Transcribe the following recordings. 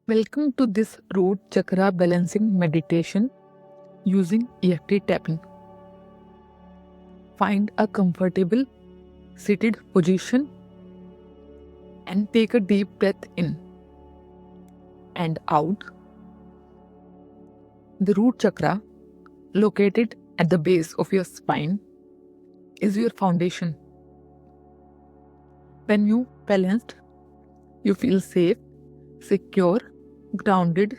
Welcome to this Root Chakra balancing meditation using EFT tapping. Find a comfortable seated position and take a deep breath in and out. The root chakra, located at the base of your spine, is your foundation. When you balanced, you feel safe, secure, grounded,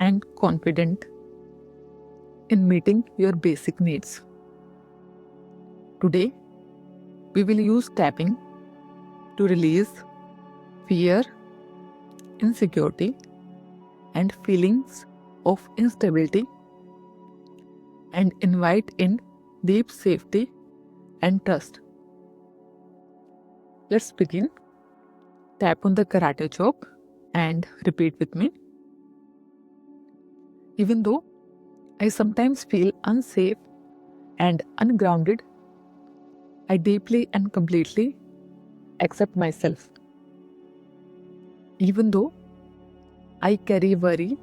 and confident in meeting your basic needs. Today, we will use tapping to release fear, insecurity, and feelings of instability and invite in deep safety and trust. Let's begin. Tap on the karate chop and repeat with me. Even though I sometimes feel unsafe and ungrounded, I deeply and completely accept myself. Even though I carry worry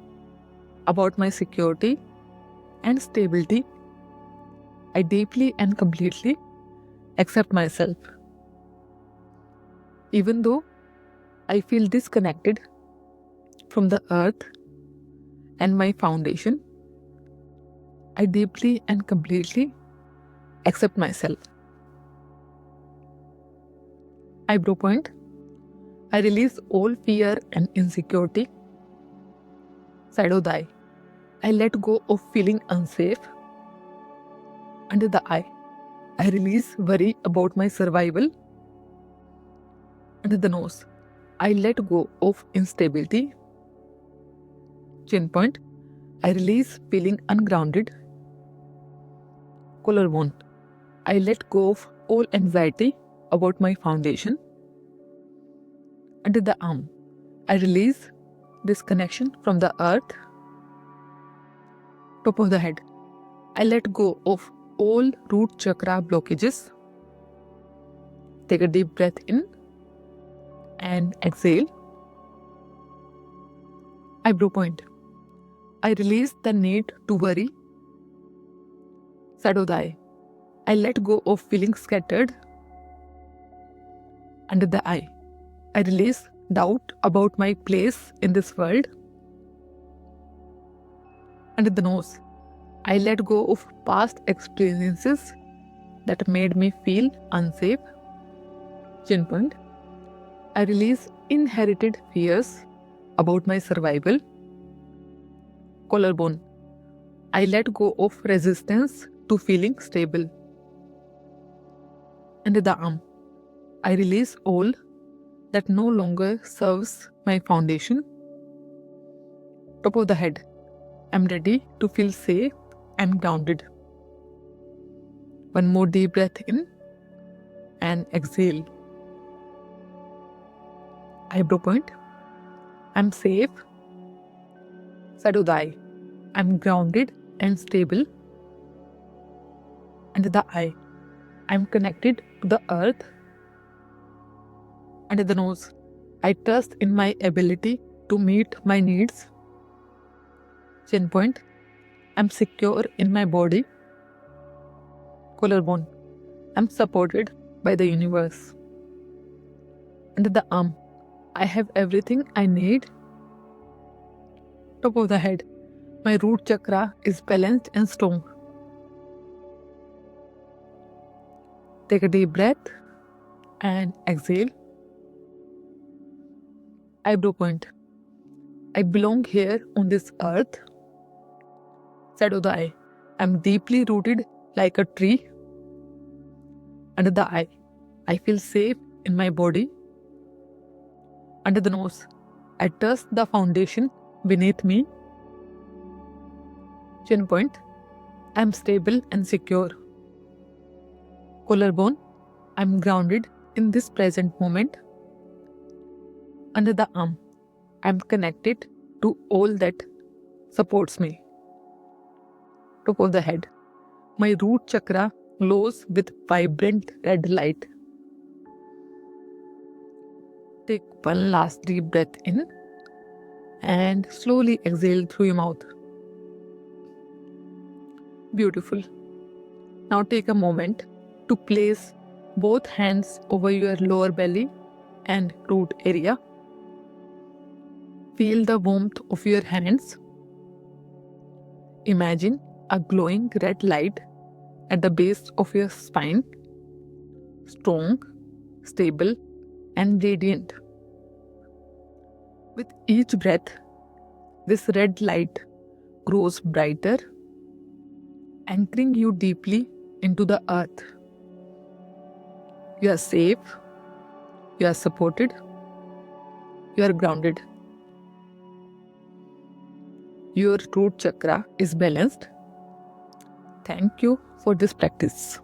about my security and stability, I deeply and completely accept myself. Even though I feel disconnected from the earth and my foundation, I deeply and completely accept myself. Eyebrow point. I release all fear and insecurity. Side of the eye. I let go of feeling unsafe. Under the eye. I release worry about my survival. Under the nose. I let go of instability. Chin point. I release feeling ungrounded. Collarbone. I let go of all anxiety about my foundation. Under the arm. I release disconnection from the earth. Top of the head. I let go of all root chakra blockages. Take a deep breath in and exhale. Eyebrow point. I release the need to worry. Side of the eye. I let go of feeling scattered. Under the eye. I release doubt about my place in this world. Under the nose. I let go of past experiences that made me feel unsafe. Chin point. I release inherited fears about my survival. Collarbone. I let go of resistance to feeling stable. Under the arm. I release all that no longer serves my foundation. Top of the head. I'm ready to feel safe and grounded. One more deep breath in and exhale. Eyebrow point. I'm safe. Side of the eye. I'm grounded and stable. Under the eye. I'm connected to the earth. Under the nose. I trust in my ability to meet my needs. Chin point. I'm secure in my body. Collarbone. I'm supported by the universe. Under the arm. I have everything I need. Top of the head. My root chakra is balanced and strong. Take a deep breath and exhale. Eyebrow point. I belong here on this earth. Side of the eye. I'm deeply rooted like a tree. Under the eye. I feel safe in my body. Under the nose. I trust the foundation beneath me. Chin point. I'm stable and secure. Collarbone. I'm grounded in this present moment. Under the arm. I'm connected to all that supports me. Top of the head. My root chakra glows with vibrant red light. Take one last deep breath in and slowly exhale through your mouth. Beautiful. Now take a moment to place both hands over your lower belly and root area. Feel the warmth of your hands. Imagine a glowing red light at the base of your spine, strong, stable, and radiant. With each breath, this red light grows brighter, anchoring you deeply into the earth. You are safe, you are supported, you are grounded. Your root chakra is balanced. Thank you for this practice.